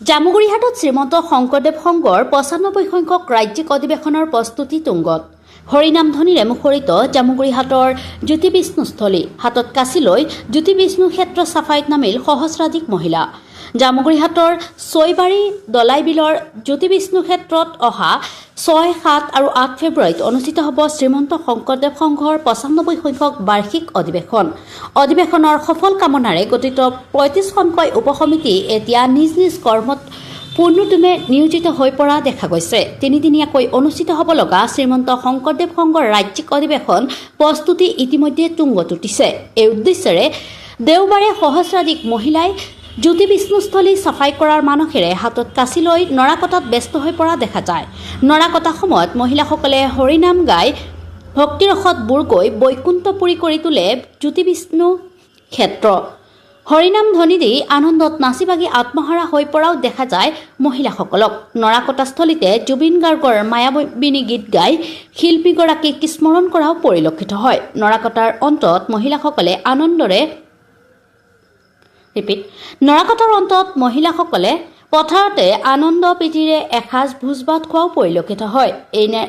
জামুগুৰিহাটত শ্ৰীমন্ত শংকৰদেৱ সংঘৰ ৯৫ সংখ্যক ৰাজ্যিক অধিৱেশনৰ প্ৰস্তুতি তুংগত। হৰিনামধ্বনিৰে মুখৰিত জামুগুৰিহাটৰ জ্যোতিবিষ্ণুস্থলী। হাতত কাঁচি লৈ জ্যোতিবিষ্ণু ক্ষেত্ৰ চাফাইত নামিল সহস্ৰাধিক মহিলা। জামুগুৰিহাটৰ ছয়বাৰী দলাইবিলৰ জ্যোতিবিষ্ণু ক্ষেত্ৰত অহা ৬, ৭ আৰু ৮ ফেব্ৰুৱাৰীত অনুষ্ঠিত হ'ব শ্ৰীমন্ত শংকৰদেৱ সংঘৰ ৯৫ সংখ্যক বাৰ্ষিক অধিৱেশন। অধিৱেশনৰ সফল কামনাৰে গঠিত ৩৫খনকৈ উপসমিতি এতিয়া নিজ নিজ কৰ্মত পূৰ্ণোদ্যমে নিয়োজিত হৈ পৰা দেখা গৈছে। তিনিদিনীয়াকৈ অনুষ্ঠিত হ'ব লগা শ্ৰীমন্ত শংকৰদেৱ সংঘৰ ৰাজ্যিক অধিৱেশন প্ৰস্তুতি ইতিমধ্যে তুংগত উঠিছে। এই উদ্দেশ্যেৰে দেওবাৰে সহস্ৰাধিক মহিলাই জ্যোতিবিষ্ণুস্থলী চাফাই কৰাৰ মানসেৰে হাতত কাঁচি লৈ নৰাকটাত ব্যস্ত হৈ পৰা দেখা যায়। নৰাকটা সময়ত মহিলাসকলে হৰিনাম গাই ভক্তিৰসত বুৰ গৈ বৈকুণ্ঠপুৰী কৰি তোলে জ্যোতিবিষ্ণু ক্ষেত্ৰ। হৰিনাম ধ্বনি দি আনন্দত নাচি বাগি আত্মহাৰা হৈ পৰাও দেখা যায় মহিলাসকলক। নৰাকটাস্থলীতে জুবিন গাৰ্গৰ মায়াবিনী গীত গাই শিল্পীগৰাকীক স্মৰণ কৰাও পৰিলক্ষিত হয়। নৰাকটাৰ অন্তত মহিলাসকলে পথাৰতে আনন্দ প্ৰীতিৰে এসাঁজ ভোজ ভাত খোৱাও পৰিলক্ষিত হয়। এনে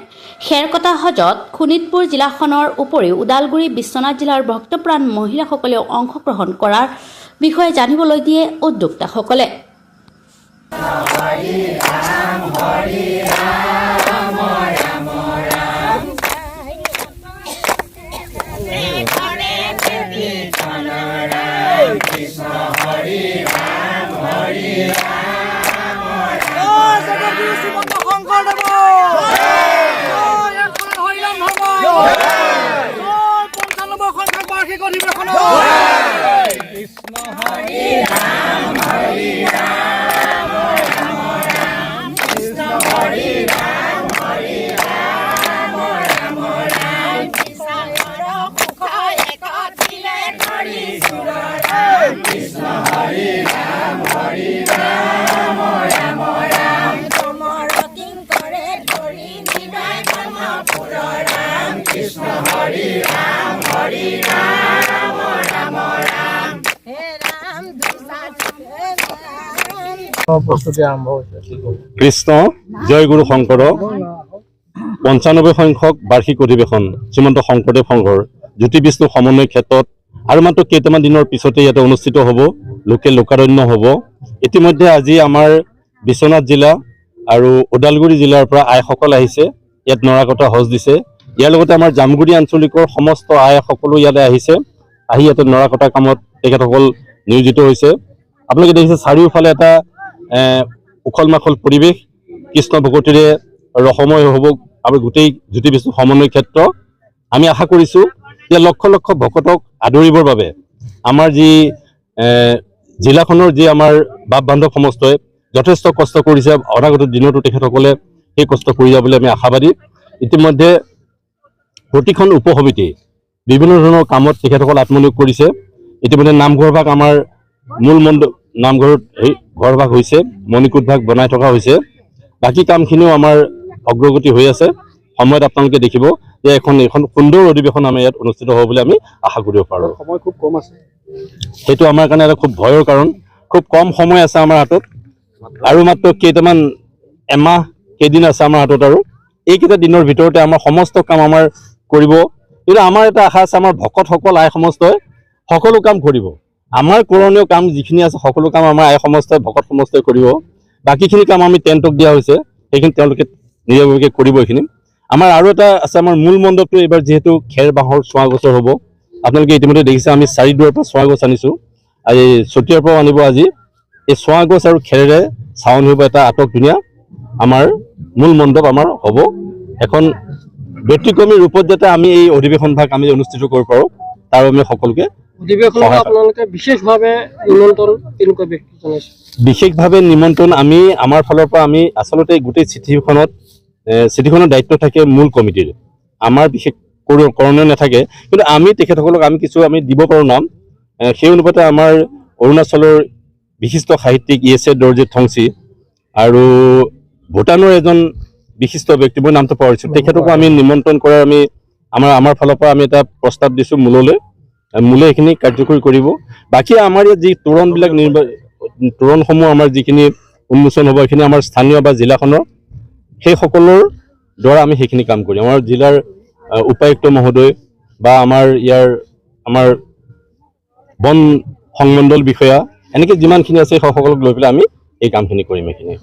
খেৰকটা হজত শোণিতপুৰ জিলাখনৰ উপৰিও ওদালগুৰি, বিশ্বনাথ জিলাৰ ভক্তপ্ৰাণ মহিলাসকলেও অংশগ্ৰহণ কৰাৰ বিষয়ে জানিবলৈ দিয়ে উদ্যোক্তাসকলে। কৃষ্ণ জয় গুৰু শংকৰ ৯৫ সংখ্যক বাৰ্ষিক অধিৱেশন শ্ৰীমন্ত শংকৰদেৱ সংঘৰ জ্যোতিবিষ্ণু সমন্বয় ক্ষেত্ৰত আৰু মাত্ৰ কেইটামান দিনৰ পিছতে ইয়াতে অনুষ্ঠিত হ'ব। লোকাৰণ্য হ'ব। ইতিমধ্যে আজি আমাৰ বিশ্বনাথ জিলা আৰু ওদালগুৰি জিলাৰ পৰা আইসকল আহিছে। ইয়াত নৰাকটা সজ দিছে। ইয়াৰ লগতে আমাৰ জামুগুৰি আঞ্চলিকৰ সমস্ত আইসকলো ইয়াতে আহিছে। আহি ইয়াতে নৰাকটা কামত তেখেতসকল নিয়োজিত হৈছে। আপোনালোকে দেখিছে চাৰিওফালে এটা উখল মাখল পৰিৱেশ কৃষ্ণ ভকতিৰে ৰসময় হ'ব আৰু গোটেই জ্যোতিবিষ্ণু সমন্বয় ক্ষেত্ৰ। আমি আশা কৰিছোঁ যে লক্ষ লক্ষ ভকতক আদৰিবৰ বাবে আমাৰ যি জিলাখনৰ যি আমাৰ বাপ বান্ধৱ সমস্তই যথেষ্ট কষ্ট কৰিছে। অনাগত দিনতো তেখেতসকলে সেই কষ্ট কৰি যাবলৈ আমি আশাবাদী। ইতিমধ্যে প্ৰতিখন উপসমিতি বিভিন্ন ধৰণৰ কামত তেখেতসকল আত্মনিয়োগ কৰিছে। ইতিমধ্যে নামঘৰ ভাগ আমাৰ মূল নামঘৰত ঘৰ ভাগ হৈছে, মণিকূট ভাগ বনাই থকা হৈছে। বাকী কামখিনিও আমাৰ অগ্ৰগতি হৈ আছে। সময়ত আপোনালোকে দেখিব যে এইখন সুন্দৰ অধিৱেশন আমাৰ ইয়াত অনুষ্ঠিত হ'ব বুলি আমি আশা কৰিব পাৰোঁ। সময় খুব কম আছে, সেইটো আমাৰ কাৰণে এটা খুব ভয়ৰ কাৰণ। খুব কম সময় আছে আমাৰ হাতত আৰু মাত্ৰ এমাহ কেইদিন আছে আমাৰ হাতত। আৰু এইকেইটা দিনৰ ভিতৰতে আমাৰ সমস্ত কাম আমাৰ কৰিব। কিন্তু আমাৰ এটা আশা আছে, আমাৰ ভকতসকল আই সমস্তই সকলো কাম কৰিব। আমাৰ কৰণীয় কাম যিখিনি আছে সকলো কাম আমাৰ আই সমস্তই ভকত সমস্তই কৰিব। বাকীখিনি কাম আমি টেণ্টক দিয়া হৈছে, সেইখিনি তেওঁলোকে নিজাববীয়াকৈ কৰিব। এইখিনি আমাৰ আৰু এটা আছে, আমাৰ মূল মণ্ডপটো এইবাৰ যিহেতু খেৰ বাঁহৰ চোৱা গছৰ হ'ব। আপোনালোকে ইতিমধ্যে দেখিছে আমি চাৰিদুৱাৰৰ পৰা চোৱা গছ আনিছোঁ। আৰু এই চতিয়াৰ পৰাও আনিব আজি। এই চোৱা গছ আৰু খেৰেৰে চাৱনি হ'ব এটা আটক ধুনীয়া আমাৰ মূল মণ্ডপ আমাৰ হ'ব। এখন ব্যতিক্ৰমী ৰূপত যাতে আমি এই অধিৱেশন ভাগ আমি অনুষ্ঠিত কৰিব পাৰোঁ তাৰ আমি সকলোকে বিশেষভাৱে নিমন্ত্ৰণ আমি আমাৰ ফালৰ পৰা আমি আচলতে গোটেই চিঠিখনৰ দায়িত্ব থাকে মূল কমিটিৰ। আমাৰ বিশেষ কৰণীয় নাথাকে, কিন্তু আমি তেখেতসকলক আমি দিব পাৰোঁ নাম। সেই অনুপাতে আমাৰ অৰুণাচলৰ বিশিষ্ট সাহিত্যিক ESA দৰ্জিত থংচি আৰু ভূটানৰ এজন বিশিষ্ট ব্যক্তি, মই নামটো পাহৰিছোঁ, তেখেতকো আমি নিমন্ত্ৰণ কৰাৰ আমাৰ ফালৰ পৰা আমি এটা প্ৰস্তাৱ দিছোঁ মূলে এইখিনি কাৰ্যকৰী কৰিব। বাকী আমাৰ ইয়াত যি তোৰণসমূহ আমাৰ যিখিনি উন্মোচন হ'ব, এইখিনি আমাৰ স্থানীয় বা জিলাখনৰ সেইসকলৰ দ্বাৰা আমি সেইখিনি কাম কৰিম। আমাৰ জিলাৰ উপায়ুক্ত মহোদয় বা আমাৰ বন সংমণ্ডল বিষয়া এনেকৈ যিমানখিনি আছে সকলক লৈ পেলাই আমি এই কামখিনি কৰিম এইখিনি।